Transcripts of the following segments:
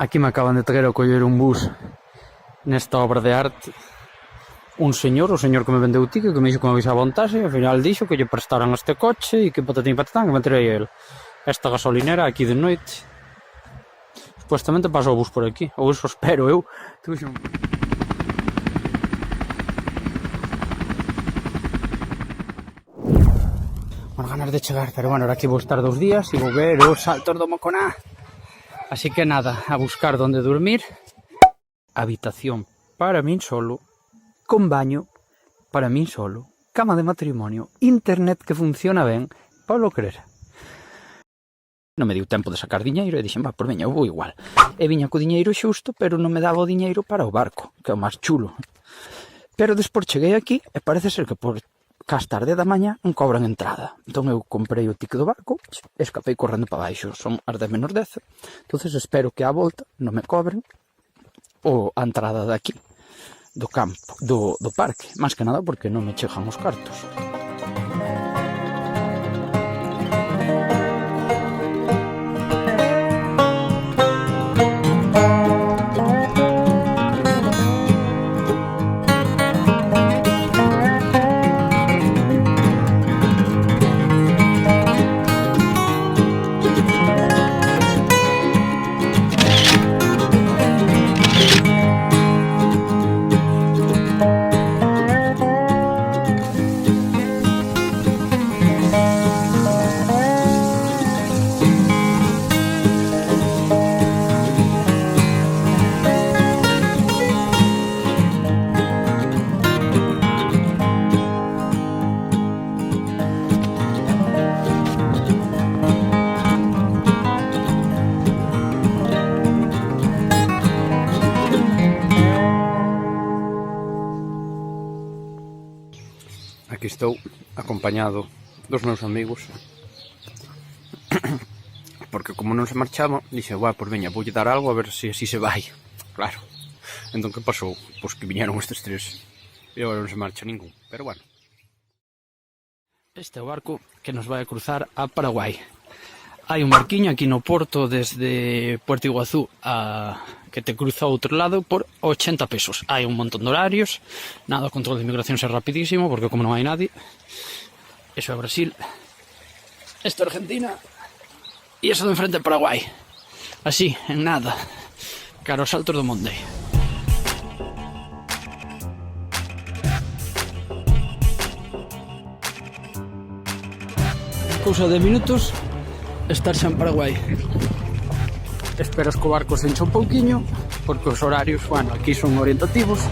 Aquí me acaban de traer a coller un bus nesta obra de arte. Un señor, o señor que me vendeu o ticket, que me dixo que me avisaba un taxi, ao final dixo que lle prestaran este coche e que patatín patatán, que me traía el. Esta gasolinera aquí de noite. Supuestamente pasa o bus por aquí, ou iso espero eu. As ganas de chegar, pero bueno, ahora aquí vou estar 2 días e vou ver os saltos do Moconá. Así que nada, a buscar donde dormir. Habitación para min solo, con baño para min solo, cama de matrimonio, internet que funciona ben, para lo querer. Non me deu tempo de sacar diñeiro e dixen, por veña, eu vou igual. E viña co diñeiro xusto, pero non me daba o diñeiro para o barco, que é o máis chulo. Pero despois cheguei aquí e parece ser que por cas tarde da mañá non cobran entrada. Entón eu comprei o ticket do barco e escapei correndo para baixo. Son as 10 menos 10. Entonces espero que á volta non me cobren ou a entrada de aquí, do campo, do parque. Más que nada porque non me chegan os cartos. Aquí estou, acompañado dos meus amigos, porque como non se marchaba, dixe, pois veña, voulle dar algo a ver se así se vai. Claro. Entón, que pasou? Pois que viñeron estes tres, e agora non se marcha ningún, pero bueno. Este é o barco que nos vai a cruzar a Paraguai. Hai un barquiño aquí no porto desde Puerto Iguazú que te cruza ao outro lado por 80 pesos. Hai un montón de horarios, nada, o control de inmigración é rapidísimo, porque como non hai nadie. Eso é Brasil, esto é Argentina, e eso de enfrente é Paraguai. Así, en nada, cara aos saltos do Monte. Cousa de minutos estar xa en Paraguai. Esperas que o barco se enche un pouquiño, porque os horarios, bueno, aquí son orientativos.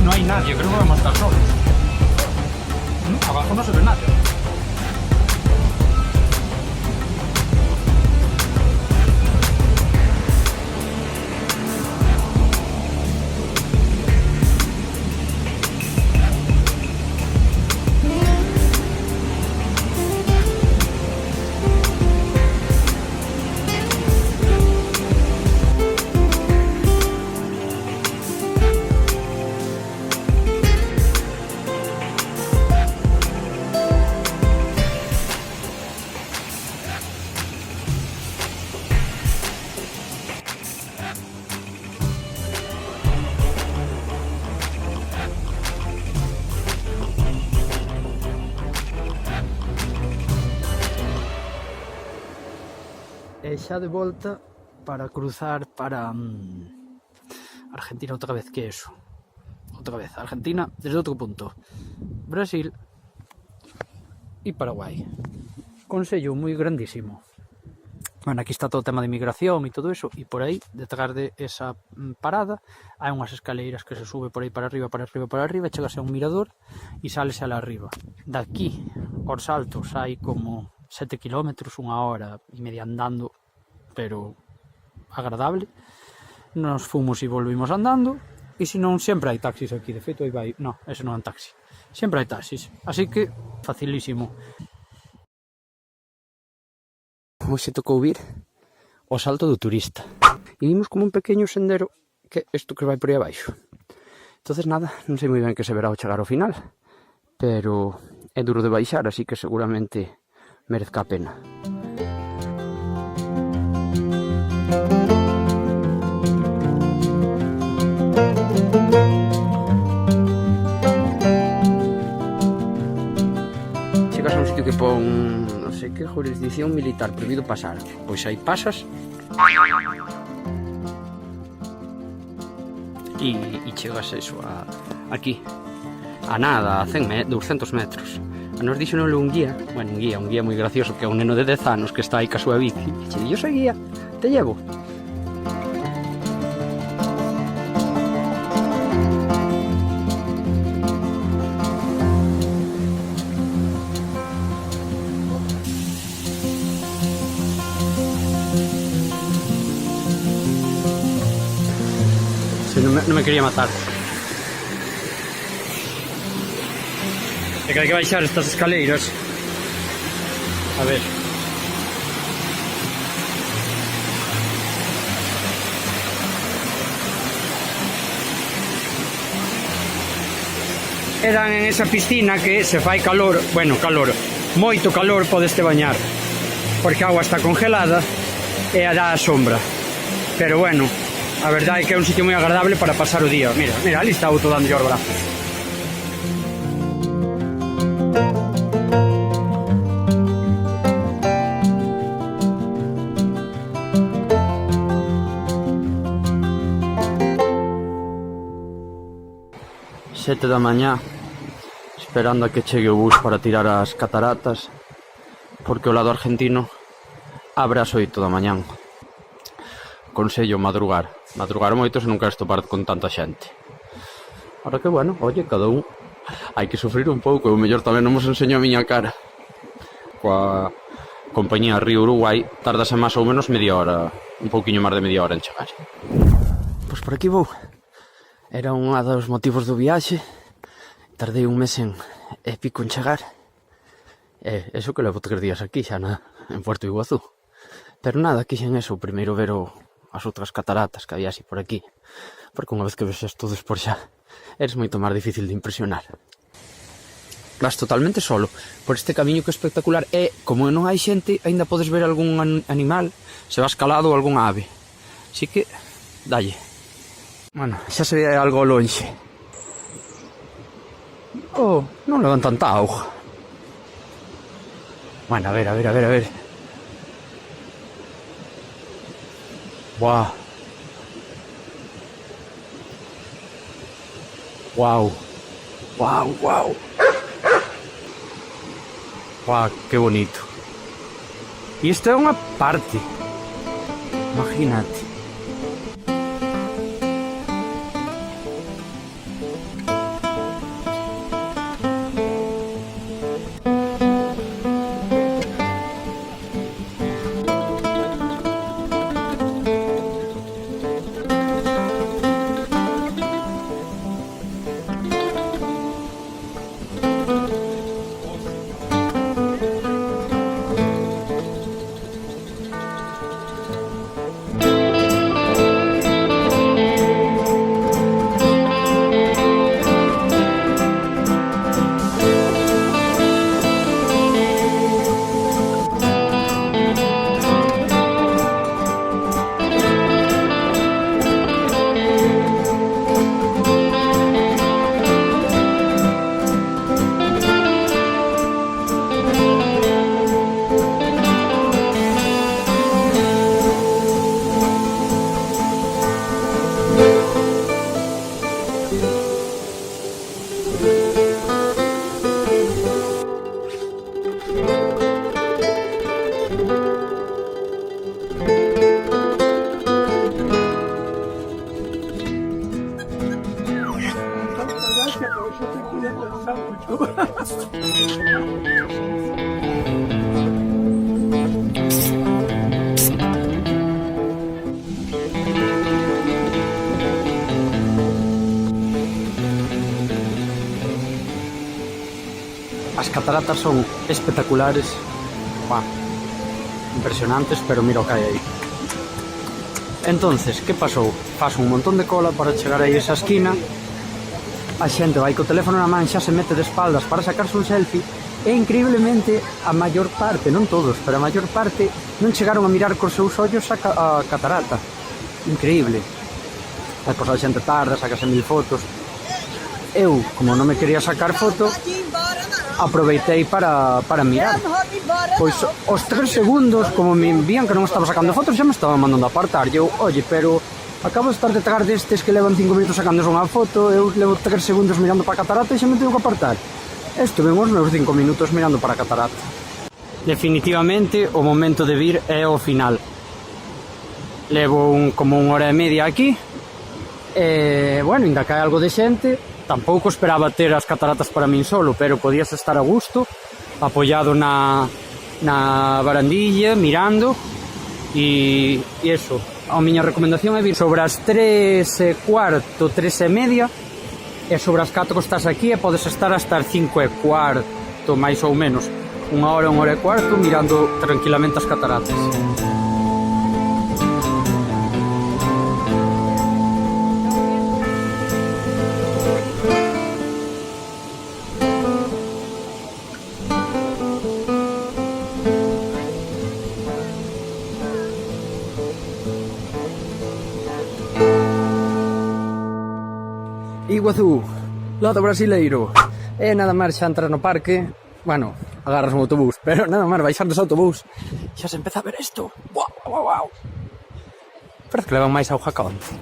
No hay nadie, creo que vamos a estar solos. No, abajo no se ve nadie. E xa de volta para cruzar para Argentina outra vez, que é eso? Outra vez, Argentina desde outro punto, Brasil e Paraguai. Consello moi grandísimo: Bueno, aquí está todo o tema de migración e todo eso, e por aí, detrás de esa parada, hai unhas escaleiras que se sube por aí para arriba, e chegas a un mirador e sales ala arriba. Daqui, aos saltos, hai como 7 kilómetros, 1 hora e media andando, pero agradable. Nos fomos e volvimos andando, e se non, sempre hai taxis aquí, de feito aí vai, no, ese non é un taxi, sempre hai taxis, así que facilísimo. Hoxe tocou vir o salto do turista e vimos como un pequeno sendero que isto que vai por aí abaixo. Entonces nada, non sei moi ben que se verá ao chegar ao final, pero é duro de baixar, así que seguramente merezca a pena. Chegas a un sitio que pon non sei que jurisdicción militar, prohibido pasar. Pois aí pasas e chegas eso aquí a nada, a 200 metros. A nos dixo un guía, bueno, un guía moi gracioso, que é un neno de 10 anos que está aí ca súa bici, e che di, yo soy guía, te llevo. Non me quería matar. É que hai que baixar estas escaleiras. A ver. Eran en esa piscina que se fai calor, bueno, calor, moito calor podeste bañar, porque a agua está congelada e dá a sombra. Pero bueno, a verdade é que é un sitio moi agradable para pasar o día. Mira, ali está o outro dando os brazos. Sete da mañá, esperando a que chegue o bus para tirar as cataratas, porque o lado argentino abre ás 8 da mañán. Consello madrugar moito se non queres topar con tanta xente. Ahora que bueno, oye, cada un hai que sufrir un pouco, o mellor tamén non vos enseño a miña cara. Coa compañía Río Uruguai tardase máis ou menos media hora, un pouquiño máis de media hora en chegar. Pois por aquí vou. Era un dos motivos do viaxe. Tardei un mes en pico en chegar. Eso que levo 3 días aquí xa en Puerto Iguazú. Pero nada, quixen eso, primeiro ver as outras cataratas que había así por aquí, porque unha vez que vexes todos por xa, eres moito máis difícil de impresionar. Vas totalmente solo por este camiño que é espectacular, e como non hai xente, aínda podes ver algún animal, se vas calado ou algunha ave. Así que, dalle. Bueno, xa se ve algo lonxe. Oh, non levan tanta auga. Bueno, a ver. Wow. Wow, que bonito. E isto é unha parte. Imagínate. As cataratas son espectaculares, buah, impresionantes, pero mira o que hai aí. Entonces, que pasou? Paso un montón de cola para chegar aí a esa esquina. A xente vai co teléfono na man, xa se mete de espaldas para sacarse un selfie. E increíblemente, a maior parte, non todos, pero a maior parte non chegaron a mirar cos seus ollos a catarata. Increíble. E pois a xente tarda, sacase 1000 fotos. Eu, como non me quería sacar foto, aproveitei para mirar. Pois os 3 segundos, como me envían que non estaba sacando fotos, xa me estaban mandando a apartar. E eu, oye, pero acabo de estar detrás destes que levan 5 minutos sacándose unha foto, eu levo 3 segundos mirando para a catarata e xa me tengo que apartar. Estuve uns meus 5 minutos mirando para a catarata. Definitivamente o momento de vir é o final. Levo como 1 hora e media aquí. Bueno, ainda cae algo de xente. Tampouco esperaba ter as cataratas para min solo, pero podías estar a gusto, apoiado na barandilla, mirando. E iso, a miña recomendación é vir sobre as 3:15, 3:30, e sobre as 4 que estás aquí e podes estar hasta as 5:15, máis ou menos. 1 hora, 1 hora e cuarto, mirando tranquilamente as cataratas. Iguazú, lodo brasileiro. E nada máis xa entras no parque. Bueno, agarras un autobús, pero nada máis baixar dese autobús xa se empeza a ver isto. Uau, uau, uau. Parece que levan máis auga ca onte.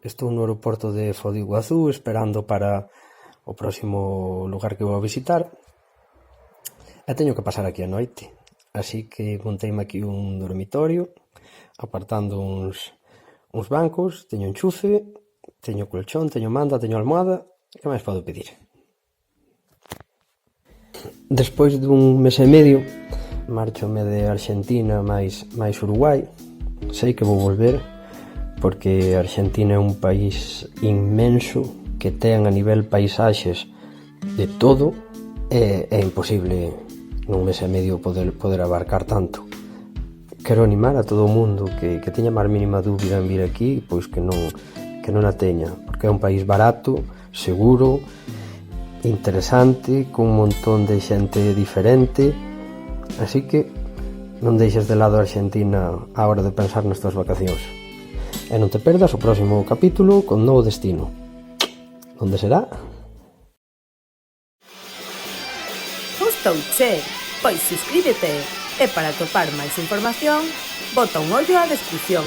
Estou no aeroporto de Foz do Iguazú esperando para o próximo lugar que vou a visitar e teño que pasar aquí a noite, así que monteime aquí un dormitorio apartando uns bancos, teño enchufe, teño colchón, teño manta, teño almohada. Que máis podo pedir? Despois dun mes e medio marchome de Argentina máis Uruguai. Sei que vou volver porque Argentina é un país inmenso que ten a nivel paisaxes de todo. É imposible nun mes e medio poder abarcar tanto. Quero animar a todo o mundo que teña máis mínima dúbida en vir aquí, pois que non a teña, porque é un país barato, seguro, interesante, con un montón de xente diferente, así que non deixes de lado a Argentina á hora de pensar nas tuas vacacións. E non te perdas o próximo capítulo con novo destino. Onde será? Gustouche? Pois suscríbete e para atopar máis información bota un ollo á descripción.